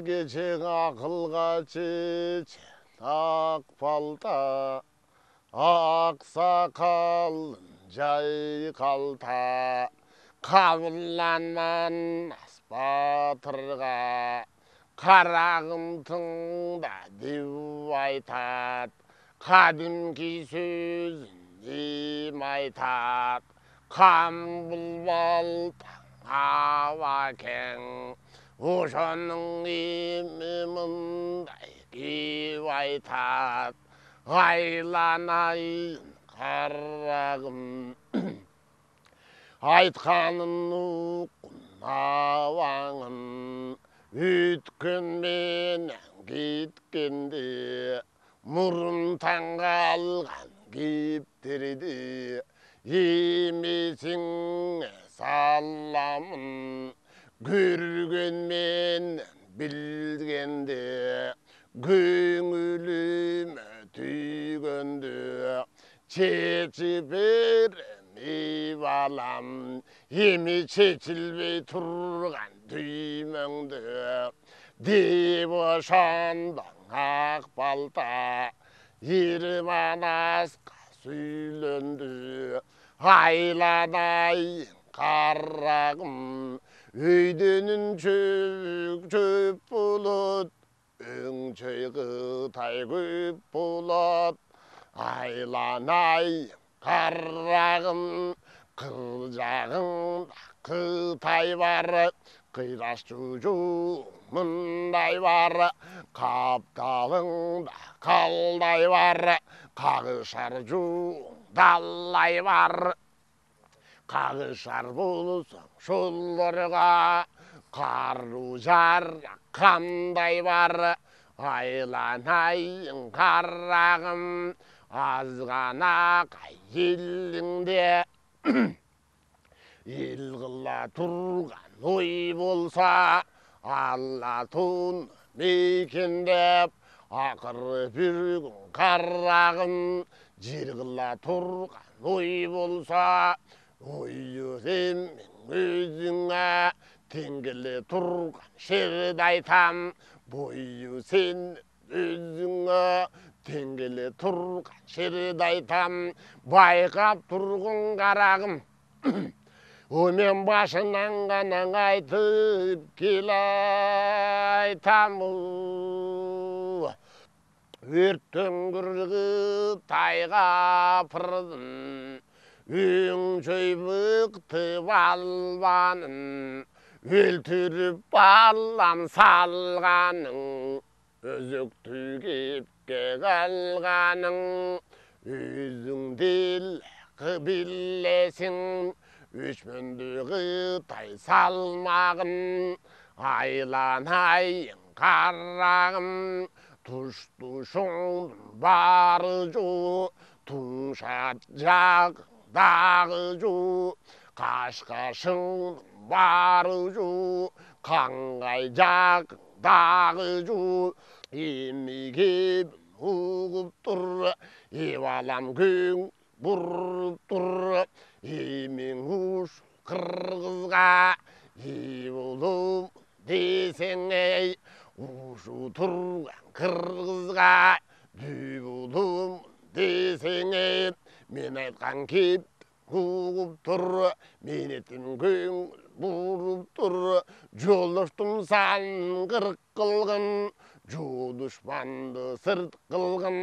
Gecen akılgaçı akbalda Aksakalın cay kalta Kabullanman asbatırga Karağımtında div aytat Kadimki sözün im aytat Kam bulbal hava keng Ошоның ими мындай кеп айтат айланайын қарағым айтқанын ұққын ауаңын өткен менен кеткенде мұрын таңғалған кептерде емесіңе саламын көрген мен білгенде көңіліме түйгенде шешіп балам еме шешілбей тұрған түймеңді деп ошондоң ақ балта ер манасқа сүйленді айланайын қарағым Өйденін чөп болот, өңчөй қытай көп болот. Айланайын қарағым, қыр жағында қытай бар, қирас жүзу мұндай бар, қапталыңда қалдай бар, қағышар далай бар. Қағышар болсаң шолларға қару жарақ қандай бар айланайын қарағым азғана еліңде ел қыла тұрған ой болса алла тұн мекендеп ақыры бір күн қарағым жер қыла тұрған ой болса ойы сенің өзіңе теңгілі тұрған шерді айтам бойы сен өзіңе теңгілі тұрған шерді айтам байқап тұрғын қарағым о мен башынан ғана айтып келе айтам өрттен күргі тайға пырдым өңшөй бұқтып албанын өлтіріп балам салғаның өзөктү кепке қалғаның өзің дел қыбілесің өшмөнді қытай салмағын айланайын қарағым тұшты шоңдың бары жо тұңшат жақ дағы жу, қашқашың бары жу, қаңғай жақ дағы жу, емегеп ұғып тұр, балам көң бұрып тұр, емен ұш қырғызға, болым десең ей, ұшу тұрған қырғызға, болым десең ей, мен айтқан кеп қуып тұр, мен еттім көң бұрып тұр, жолдыштым сан қырық қылғын, жол дұшпанды сырт қылғын,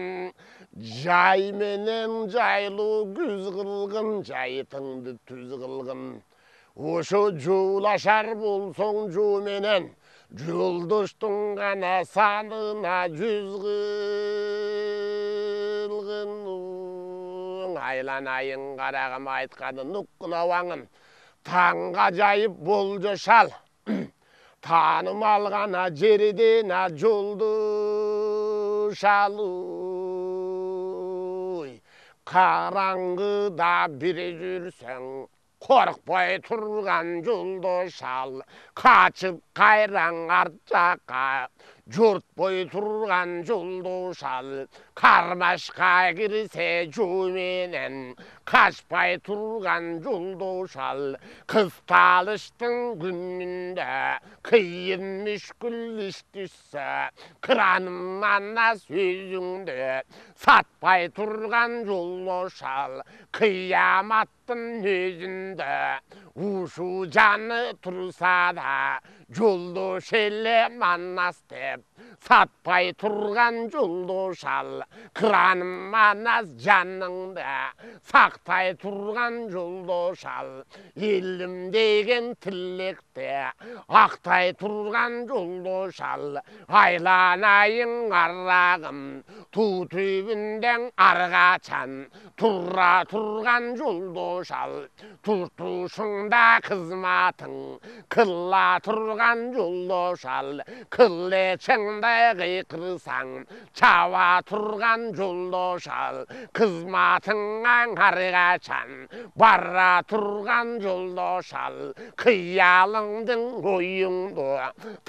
жай менен жайлы күз қылғын, жайтыңды түз қылғын. Ошо жол ашар болсоң жо менен, жолдыштың ғана санына жүз қылғын. Айланайын қарағым айтқанын ұққын ауаңын, таңға жайып болжо шал, таным алғана жерден жолды шалы. Қараңғыда бире жүрсең, қорықпай тұрған жолды шал, қачып қайраң арт жаққа, жұртбой тұрған жолдошал қармашқа кірсе жуменен қашпай тұрған жолдошал қыз талыштың күнінде қиын мүшкіл іш түссе қыраным ана сөзіңді сатпай тұрған жолдошал қияматтың өзінде ушу жаны тұрса да жолдош еле манас деп сатпай тұрған жолдошал қыраным манас жаныңды сақтай тұрған жолдошал елім деген тілекте ақтай тұрған жолдошал айланайын арағым ту түбінден арғачан тұра тұрған жолдошал тұтушыңда қызматың қылла тұрған жолдошал қыллечіңді қиқырсаң чава тұрған жолдошал қызматыңнан арғачан бара тұрған жолдошал қиялыңдың ойыңды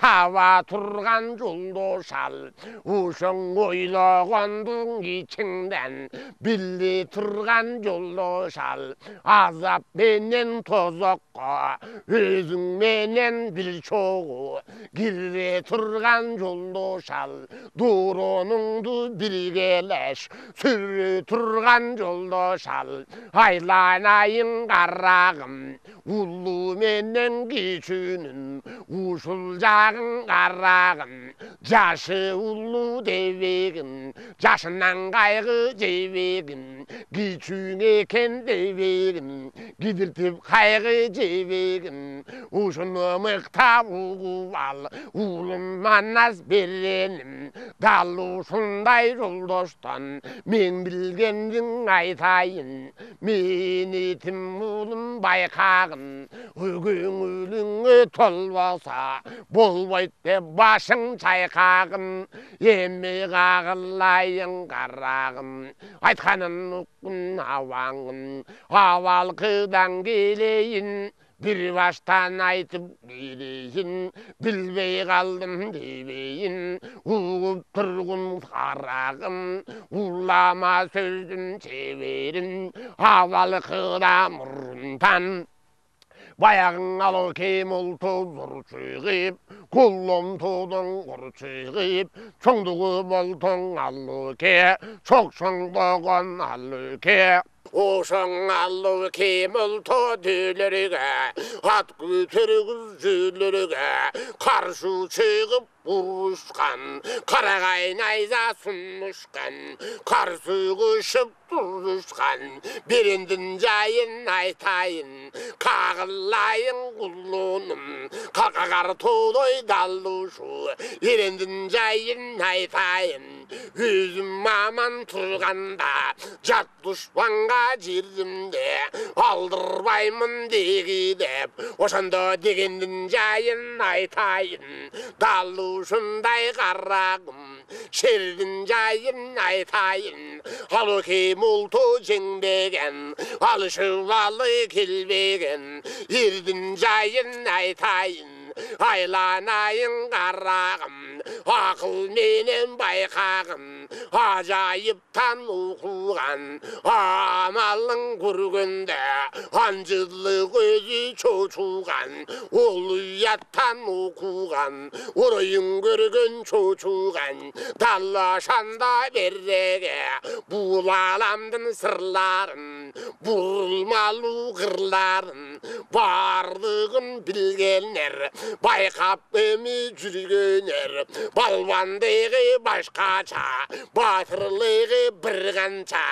таба тұрған жолдошал ушың ойлағандың ичіңден біле тұрған жолдошал азап менен тозаққа өзің менен біл чоғу кире тұрған жолдошал дороныңды білгелеш сүре тұрған жолдошал айланайын қарағым улу менен кичүүнүн ушул жагын карагын жашы улу дебегин жашынан кайгы жебегин кичүүң экен дебегин кидиртип кайгы жебегин ушуну мыктап угуп ал уулум манас береним дал ушундай жолдоштон мен билгендин айтайын менитим уулум байкагын көңүлүңө толбоса болбойт деп башың чайкагын эми кагылайын карагым айтканын уккун абаңын абалкыдан келейин bir baştan aytıp gireyin bilbey kaldım debeyin uğup turgun karagım ulama sözün çeverin havalı kıdamırından bayağın alı kemul tozur çıgıp kullum tudun kur çıgıp çoğduğu bolton allı ke çok şonduğun allı ke Oşan allı kemul todülürüge at götürgüz jülürüge karşı çıgıp vuruşkan karagay nayza sunmuşkan karşı kışıp duruşkan birindin jayın aytayın kağıllayın kullunum kakakar todoy dalluşu birindin jayın aytayın yüzüm aman turganda jat düşmanга jirdimde aldırbaymın degi dep oşanda degendin jayın aytayın dalluşunday karagım şerdin jayın aytayın alı kemultu jengdegen alışıvalı kelbegen irdin jayın aytayın aylanayın karagım akıl menen baykagım ajayıptan okugan amalın көргенде анжырлы көзі чочуған ол ұяттан оқуған орайын көрген чочуған талашанда берреге бұл аламдың сырларын бұрылмалу қырларын барлығын білгенер байқап эми жүргенер балбандығы башқача батырлығы бір қанша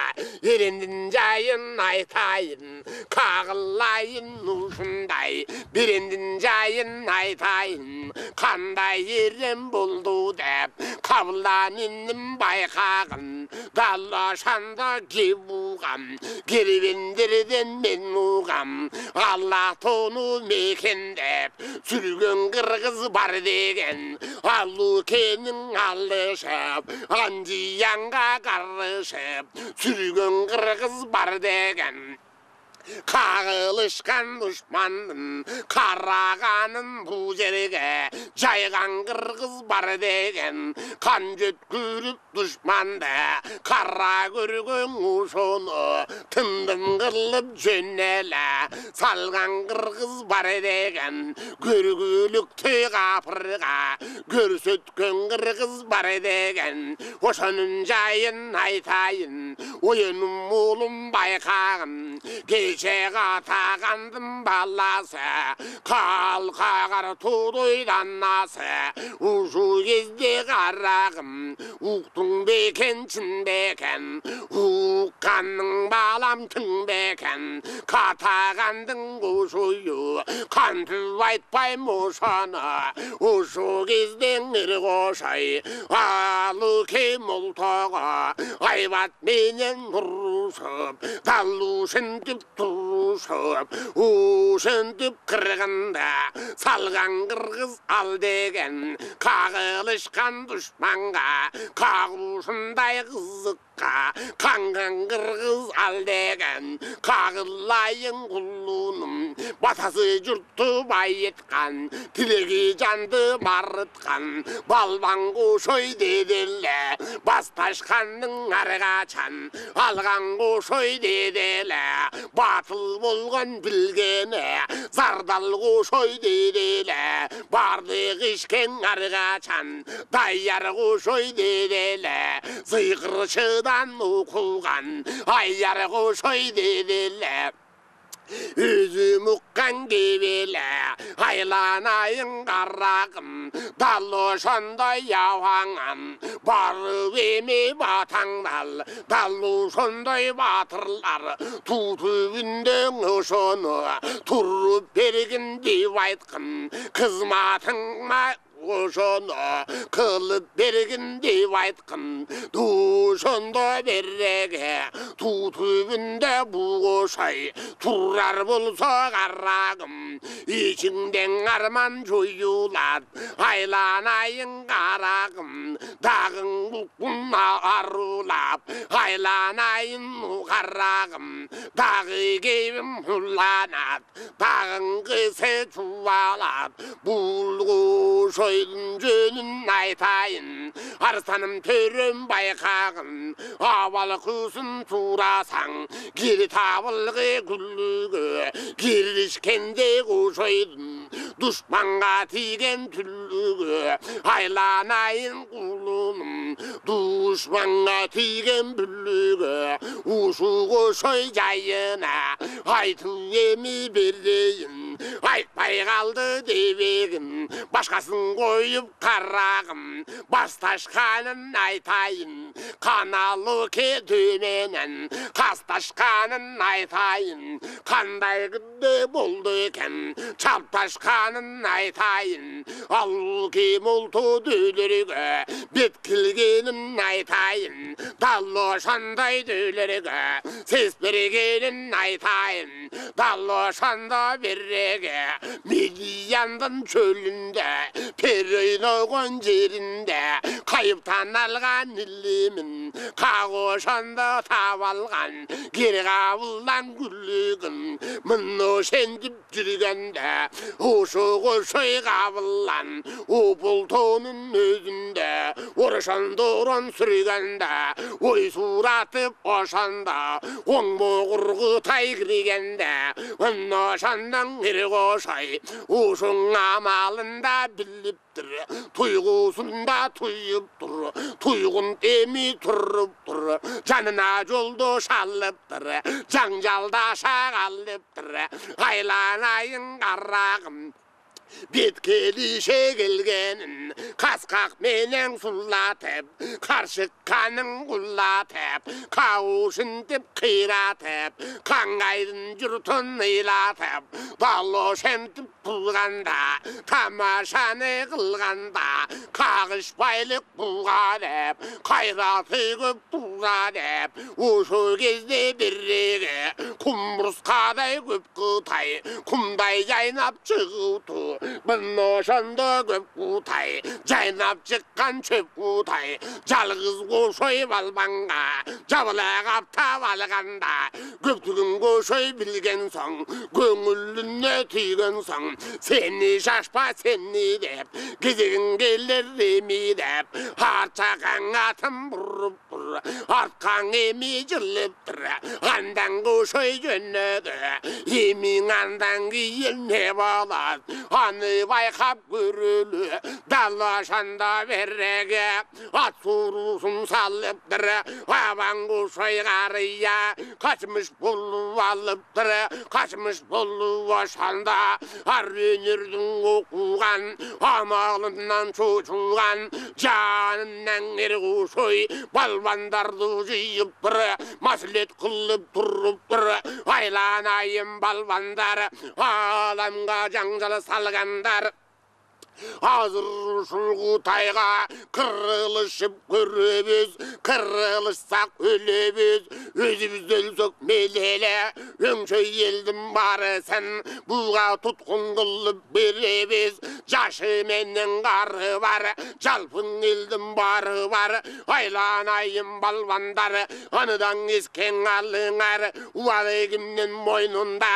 ерендін жайын айтайын қағылайын ушундай берендин жайын айтайын қандай ерем болду деп кабылданиним байкагын далашанда кеп угам кербендерден мен угам алла тону мекендеп сүргөн кыргыз бар деген алуу кенин алышып анжиянга карышып сүргөн кыргыз бар деген қағылышқан дұшманның қарағанын бұл жерге жайған қырғыз бар деген қан жөткіріп дұшманды қара көрген ошоны тындым қырылып жөнеле салған қырғыз бар деген көргілікті қапырға көрсеткен қырғыз бар деген ошоның жайын айтайын ойыным молым байқағын кеше қатағандым баласы қалқағар тудойдан асы ұшу кезде қарағым ұқтың бекен шын бекен ұққанның балам тың бекен қатағандың ұшуы қантып айтпайм ошаны ұшу кезден қошай алу кем ұлтаға айбат менен ұрышып талушынтып тұрышып ушынтып қырғында салған қырғыз ал деген қағылышқан дұшманға қағылушындай қызыққа қанған қырғыз ал деген қағылайын құлыным батасы жұртты байытқан тілегі жанды марытқан балбан қошой деделі басташқанның арғачан алған қошой деделі батыл болған білгені зардал қошой деделі бардық ішкен арғачан даяр қошой деделі зиқыршыдан оқылған аяр қошой деделі өзім ұққан кебелі айланайын қарағым дал ошондай ауаңан барып еме батаңдал дал ошондай батырлар ту түбінде ошоны тұрып берген деп айтқын қызматыңма ошоны қылып берген деп айтқын ошондо береге ту түбінде бұғошай тұрар болса қарағым ичиңден арман жоюлат айланайын қарағым дағың бұлқын арулап айланайын қарағым дағы кебім ұланат дағың қысы чуалат бұл қошойдың жөнін айтайын арстаным төрім байқағын авал құсын турасаң кері табылғы күлігі керішкенде қошойдың дұшпанға тиген түлігі айланайын құлыным дұшпанға тиген бүлігі ушу қошой жайына айту еми берейін айтпай қалды дебегін башқасын қойып қарағым басташқанын айтайын қаналы кетуменен қасташқанын айтайын қандай күнде болды екен чапташқанын айтайын ал кем ұлты дөйлерігі бет келгенін айтайын дал ошандай дөйлерігі сес бергенін айтайын дал ошанда береге миллиондың чөлінде пер ойнаған жерінде қайыптан алған илемін қақ ошанда тап алған кері қабылдан күлігін мұны сендіп жүргенде ошы қошой қабылан опыл тонын өзінде оршанды ұран сүргенде ой суратып ошанда оң боғырғы тай кіргенде мұны ошандан кері қошай ошың амалында біліп тұйғысында тұйып тұр тұйғын еми тұрып тұр жанына жолды шалып тұр жаңжалда шағалып тұр айланайын қарағым беткелише келгенін қасқақ менен сұлатып қаршыққанын құлатып қауышынтып қиратып қаңғайдың жұртын илатып дало шемтіп бұлғанда тамашаны қылғанда қағышпайлық бұға деп қайраты көп бұға деп ошо кезде береге құмырсқадай көп қытай құмдай жайнап шығуты 문노션도 급구타이 자인납직한 최구타이 잘그스 고소이 발방가 잡을래갑타 발간다 급투근 고소이 빌겐성 공을른 내 뒤근성 셋니 샤스파 셋니랩 기지근 길레리미랩 하차강 같은 부르부르 핫강에 미질립더라 안당 고소이 줬네들 이미 안당기 일내봐라 하늘와의 합그르르 달라산다 베레게 아투루숨 살렙더라 화방고소이 가르야 가슴을 볼루 알렙더라 가슴을 볼루와 산다 하루니르둥 오구간 아마는 난 조중간 자는 낭내리고 소이 발반다르도 지입더라 마슬렛 클럽 두릅더라 아이라나임 발반다라 아람가 장잘 살간다라 아즈르 술구 타이가 그르르십 그르비스 그르르싹 흘리비스 özümüzdelsök melele öngçöy eldim bары sen buğa tutkun kılıp berебиz jaşı menden garı var jalpın eldim barı var aylanayım balvanдар anıdan esken alıngar uvalegimnin moynunda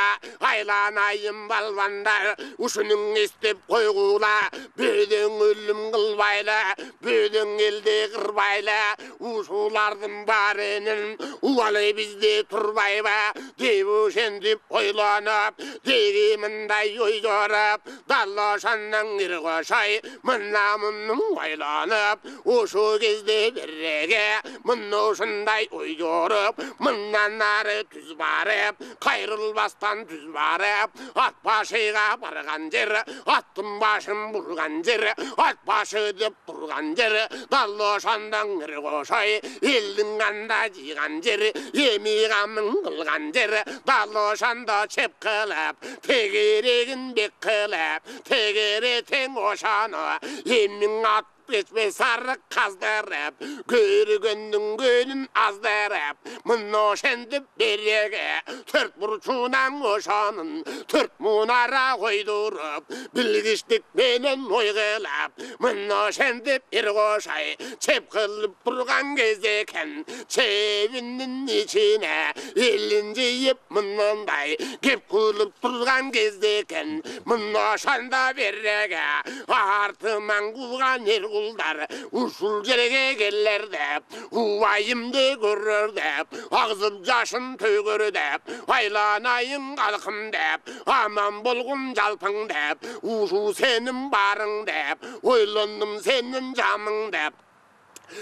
aylanayım balvanдар uşunun istep koygula bödün ölüm kılbayla bödün elde kırbayla uşulardın barının uvalı bizde turbayba devuşendip oylanıp deviminday oydorup dallaşandan irgoşay mınnamunun oylanıp uşu gezde berrege mınnoşunday oydorup mınnanları tüz barıp kayrılbastan tüz barıp at başıga bargan yer attın başın burgan yer at başı dep durgan yer dallaşandan irgoşay eldin ganda jigan yer yemiğamın kılgan yer dallaşanda çep kılıp tegeregin bek kılıp tegere ten oşanı yemin at Besme sarı kazdırıp görgünün gönün azdırıp mınno şendip berege tört burçunan oşanın tört munara koydurup bilgiştik menen oygılap mınno şendip irgoşay çep kılıp durgan gezeken çevinin içine elin jeyip mınnanday gep kılıp durgan gezdeken mınno şanda berege artıman kulgan Uldar usul jerege geller dep uvayımdı görür dep ağzım jaşın tögür dep aylanayım kalkım dep aman bolgun jalpın dep usu senin barın dep oylandım senin camın dep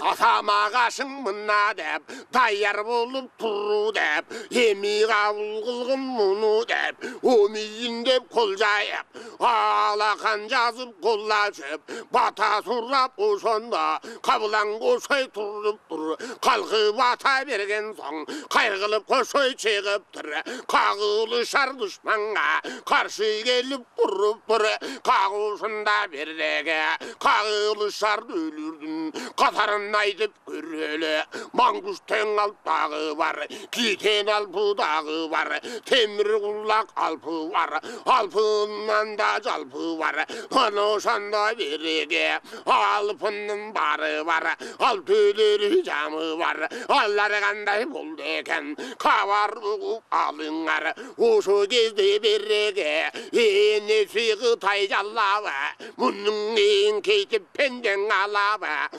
Atama kaşın mınna dep Tayyar bolup turu dep Emiga ulgılgın munu dep Omiyin dep kolcayıp Alakan yazıp kollaçıp Bata surrap oşonda Kabılan koşoy turup dur Kalkıp ata bergen son Kayrgılıp koşoy çıkıptır Kağılışar düşmanga Karşı gelip vurup dur Kağuşunda berrege Kağılışar dölürdün Katarın aydıp görülü Mangustan alpağı var Kiten alpı dağı var Temir kullak alpı var Alpından da calpı var Anoşanda berege Alpının barı var Alpöleri camı var Allarganday buldeken Kavar uğup alınlar Uşu gezde berege Enesi gıtay jallava Bunun en keytip penden alava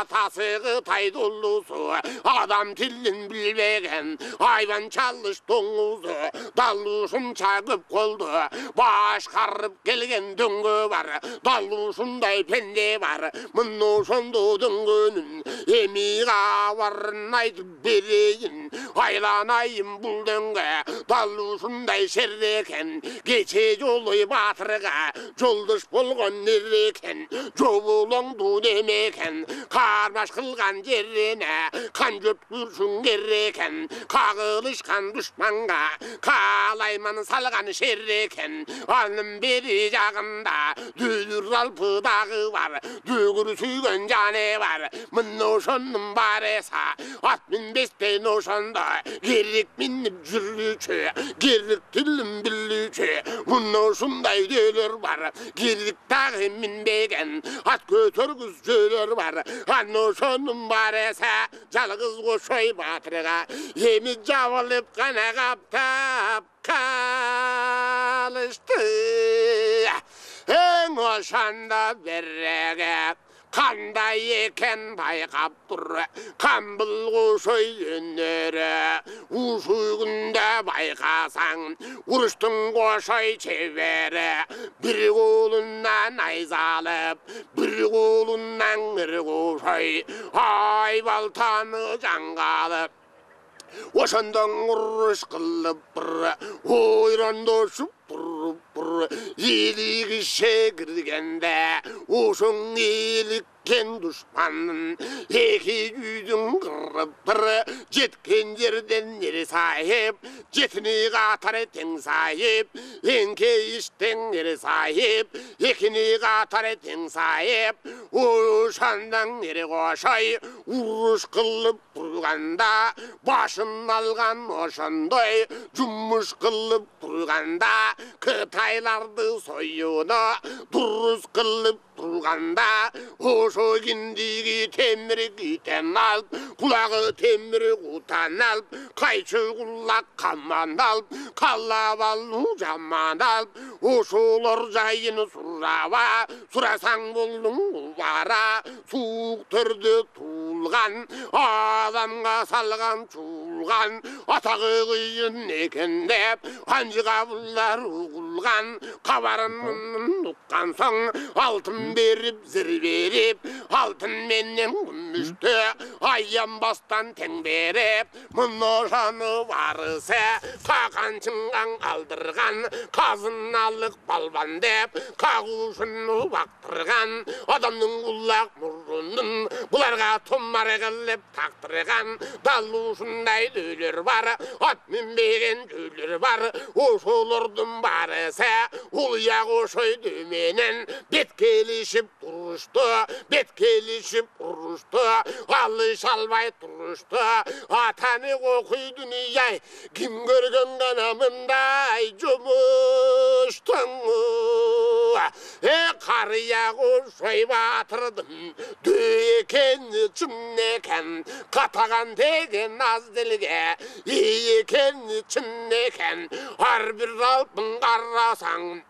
Atası gıtay dolusu Adam tillin bilmegen Hayvan çalış donuzu Dalluşun çakıp koldu Başkarıp gelgen döngü var Dalluşunday pende var Mınnoşundu döngünün Emiga varın aydı bereyin Aylanayım bul döngü Dalluşunday şerreken Geçe yolu batırga Jolduş bolgon nereken Jobulongdu demeken Karmaş kılgan yerine kan göpürsün gereken Kağılışkan düşmanga kalayman salgan şerreken Alnım beri jağında düdür alpı dağı var Dügür sügön cane var Mınnoşonun baresa 65'te noşanda Gerrik minnip jürlüçü Gerrik tillim billüçü Мұны шундай дөйлер бар, келдік тағы мінбеген, ат көтіргіз жөйлер бар, аны шоным бар әсә, жалғыз қошой батырға, емі жабылып қана қаптап қалышты. Ең ошанда берреге, қандай екен байқап тұр, қамбыл қошой өнері, ұшуғында байқасаң, ұрыштың қошой чебері, бір қолынан айзалып, бір қолынан бір қошой, ай балтаны жаңғалып, ошандан ұрыш қылып бір, ойранда шып бір, елігі шегіргенде, ошың еліккен дұшпанын, екі үйдің қырып бір, жеткен жерден нері сайып, жетіні қатар тең сайып, енке іштен нері сайып, екіні қатар тең сайып, ошандан нері қошай, ұрыш қылып тұрғанда, башын алған ошандай, жұмыш қылып тұрғанда, Қытайларды сойуны дұрыс қылып тұрғанда, ошо кіндігі темір күйтен алып, құлағы темір құтан алып, қайшы құлақ қаман алып, қалап алу жаман алып, ошолар жайын сұрава, сұрасаң болдың ұлбара, суық түрді туылған, адамға салған чулған, атағы қиын екен деп, анжыға бұлар ұғылған, қабарын ұққан соң, алтын беріп, зір беріп, алтын менен күмішті, аянбастан тең беріп, мұны жаны барысы, қақан чыңған алдырған, қазын алық балбан деп, қағушыны бақтырған, адамның құлақ мұрынын, бұларға тұмар қылып тақтырған, далушындай дөйлер бар, ат мінбеген дөйлер бар, ошолардың барысы, ұлия қошой дөменен, бет келішіп тұрышты, бет келішіп ұрышты, алыш албай тұрышты, атаны қоқый дүнияй, кім көрген ғанамындай жұмыштың. Қария қошой батырдым, дөйекен чын екен, қатаған деген аз ділге, екен чын екен, ар бір алпын қарасаң,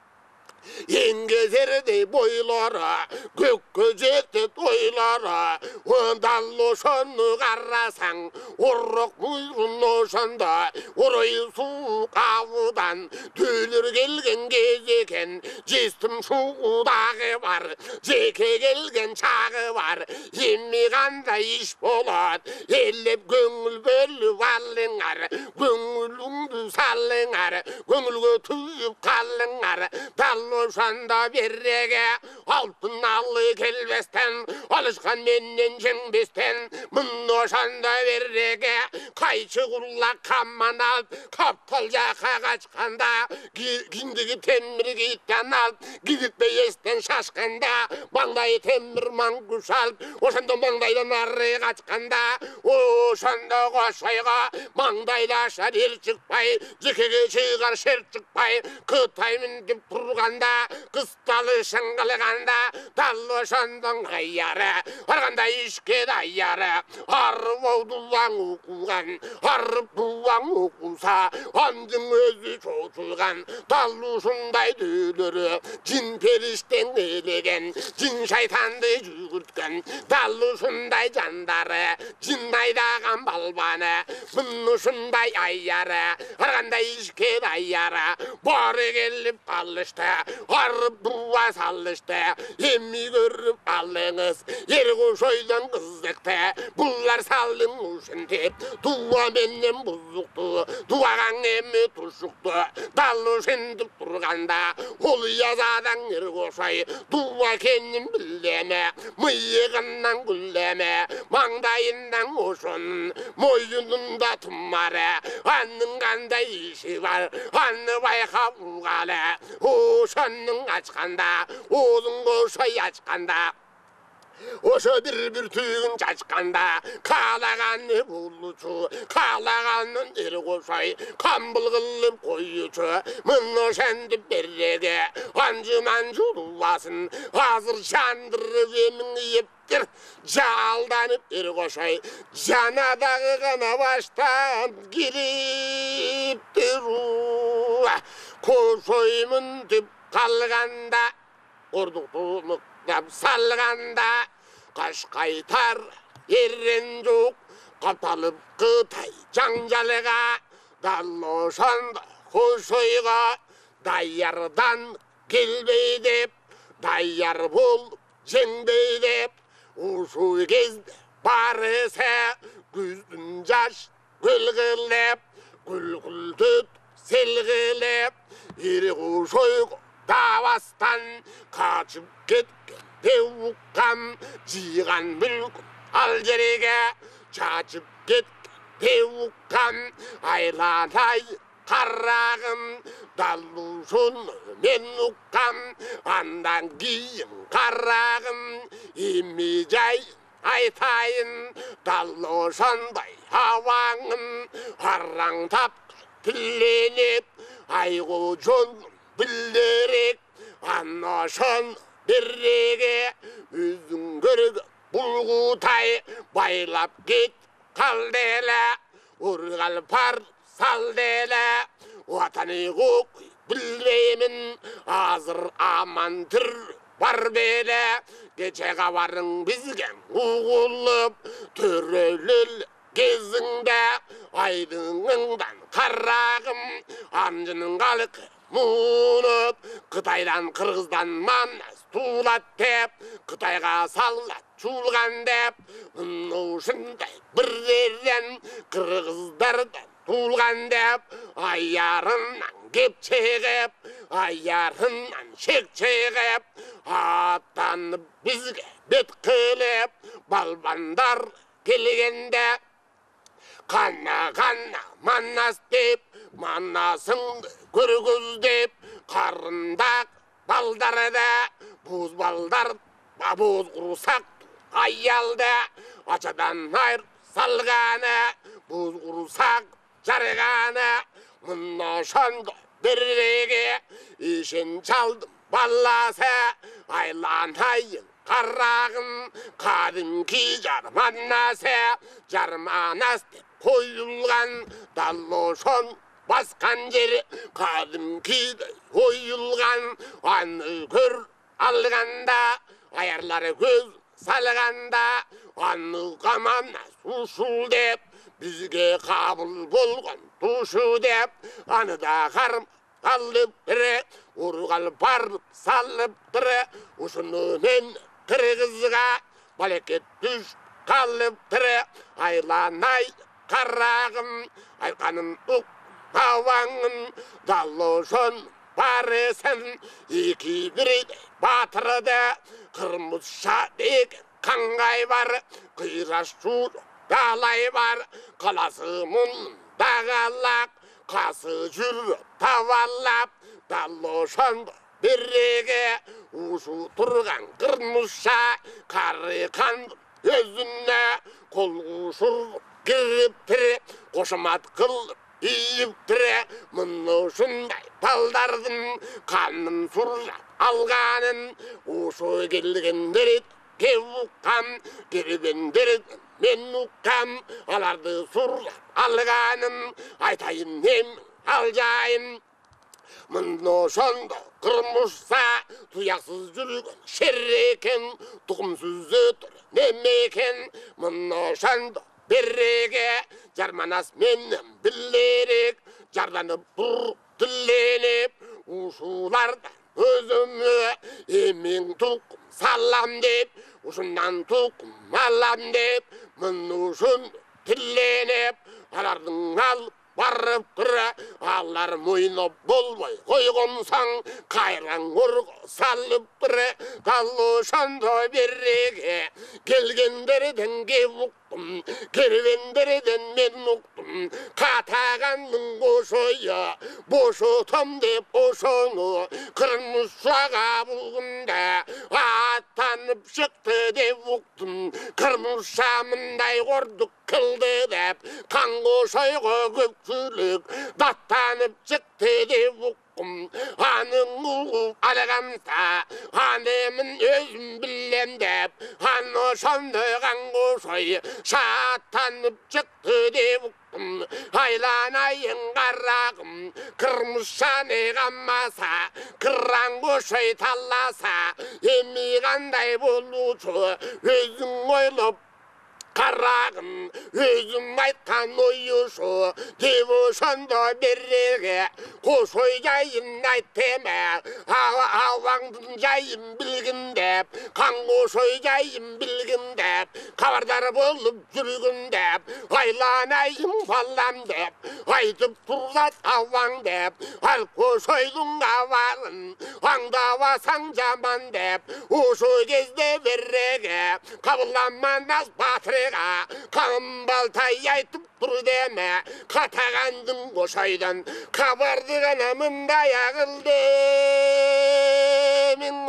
еңгезердей бойлары, көкке жетет ойлары, ондал ошоны қарасаң, ұрық мұйрын ошанда, орай суық ауыдан, төйлер келген кез екен, жестім шудағы бар, жеке келген чағы бар, емі қандай іш болады, елеп көңіл бөліп алыңар, көңіліңді салыңар, көңілге түйіп қалыңар, ошанда берреге, алтын алы келбестен, алышқан менен жеңбестен, мұн ошанда берреге, қайшы құлақ қаман алып, қаптал жаққа қачқанда, киндігі темір кейттен алып, кидікпе естен шашқанда, маңдай темір маңғыш алып, ошанда маңдайдан ары қачқанда, ошанда қошайға, маңдайлаша ел шықпай, жекеге шығар шер шықпай, Қытаймын деп тұрғанда, қысталы шыңғылғанда, талы ошандың ғайяры, арғанда ішке дайяры, арып аудулаң оқуған, арып туаң оқуса, андың өзі шошылған, талы ұшындай дөйлері, жин періштен елеген, жин шайтанды жүгірткен, талы ұшындай жандары, жин айдаған балбаны, мұн ұшындай айяры, арғанда ішке дайяры, бары келіп қалышты, арып дуа салышты, емі көріп алыңыз, ергошойдан қызықты, бұлар салың ұшын теп, дуа менен бұзықты, дуаған емі тұшықты, далы шындып тұрғанда, ол язадан ергошой, дуа кенін білдеме, миығынан күлдеме, маңдайынан ұшын, мойынында тұмары, анның қандай іші бар, анны байқап ұғалы, ошанның ашқанда, оҙың ошай ашқанда, Oşo bir tüyün çaçkanda kalağanı buluçu kalağanın eri koşay kambıl kılıp koyuçu mınno şendi berrege ancı mancı dulasın hazır şandırıp emin yeptir jaldanıp eri koşay janadağı kana baştan girip duru koşoymun tüp kalganda orduktuğunu salganda kaş kaytar yerren yok kapalıp kıtay cancalığa dalloşanda koşuyga dayyardan gelbeydip dayyar bul cenbeydip uşu gezde barese güzdün jaş gülgülep gülgül tüt selgilep iri kuşuyga davastan kaçıp ketken devukkan jigan mülk aljerige çaçıp ketken devukkan aylanay karrağın dalluşun men ukkan andan giyin karrağın imicay aytayın dalluşanday havanın harran tap tillenip aygu jol bildirek anlaşan birrege üzün görüp bulgutay baylap git kaldele urgal par saldele vatanı gok bilmeyimin hazır amantır var bele gece kavarın bizgen uğulup törölül gezinde aydınından karrağım amcının kalık munup Kıtaydan Kırgızdan mannas tuğlat tep Kıtayga sallat çulgan dep Nuşunday bir yerden Kırgızlardan tuğulgan dep Ayyarından gep çeğip Ayyarından şek çeğip Attanıp bizge bet kılıp Balbandar gelgende Kanna mannas dep Mannasın görgüz dep karındak baldarada buz baldar babuz kurusak ayyalda açadan hayır salgana buz kurusak jargana mınna şanda berrege işin çaldım ballasa aylan hayın karrağın kadimki jarmannasa jarmanas koyulgan dalloşon baskan yeri kadimki koyulgan anı kör alganda ayarları göz salganda anı kamanas usul dep bizge kabul bolgan tuşu dep anı da karım kalıp bire urgal parıp salıp bire uşunu men kırgızga baleket düş kalıp bire aylanay karrağım aykanın uk havanın dalloşun baresen iki biri batırdı kırmızı şadik kangay var kıyraş çur dalay var kalasımın dağalak kası jür tavalap dalloşun birrege uşu turgan kırmızı karı kandı özüne kol uşur girip tire koşamat kılıp iyip tire mınno şunday baldardın kanın surla alganın uşu gelgenderit kevukkan geribenderit men ukkam alardı surla alganın aytayın hem alcayın mınno şonda kırmışsa tuyaksız yürügen şerreken tukumsuz ötür nemeken mınno şonda berrege jarmanas menem billerek jardanıp dur dillenip uşulardan özümü emin tukum sallam dep uşundan tukum mallam dep mınuşun dillenip alardın al barıp kıra allar moyna bolmay koygonsan kayran urgo sallıp kıra dalloşanda berrege gelgenderden gevuktum kervenderden men uktum kataganın koşoya boşotam dep oşonu kırmışlaga bulgunda at аттанып шықты деп ұқтым, кірмұшамындай қордық кілді деп, қанғошайға көпшілік даттанып шықты деп ұқтым. Аның ұлы алғанса, анемін өзім білем деп, аны шамды қанғошай шаттанып шықты деп ұқтым. Айланайын қарағым, кірмұшаны қаммаса, қыраңғошай талласа, емей қандай болушы өзің ойлап қарағым, өзім айтқан ойышы деп ошанда береге қошой жайын айттеме, ауаңдың жайын білгін деп, қанғошой жайын білгін деп, қабардар болып жүргін деп, айланайым балам деп, айтып тұрзат ауаң деп, ал қошойдың аварын аңдавасаң жаман деп, ошой кезде береге қабылламанас батыр қамбалтай айтып тұр деме, қатағандың қошайдан қабарды ғана мындай ағылды мен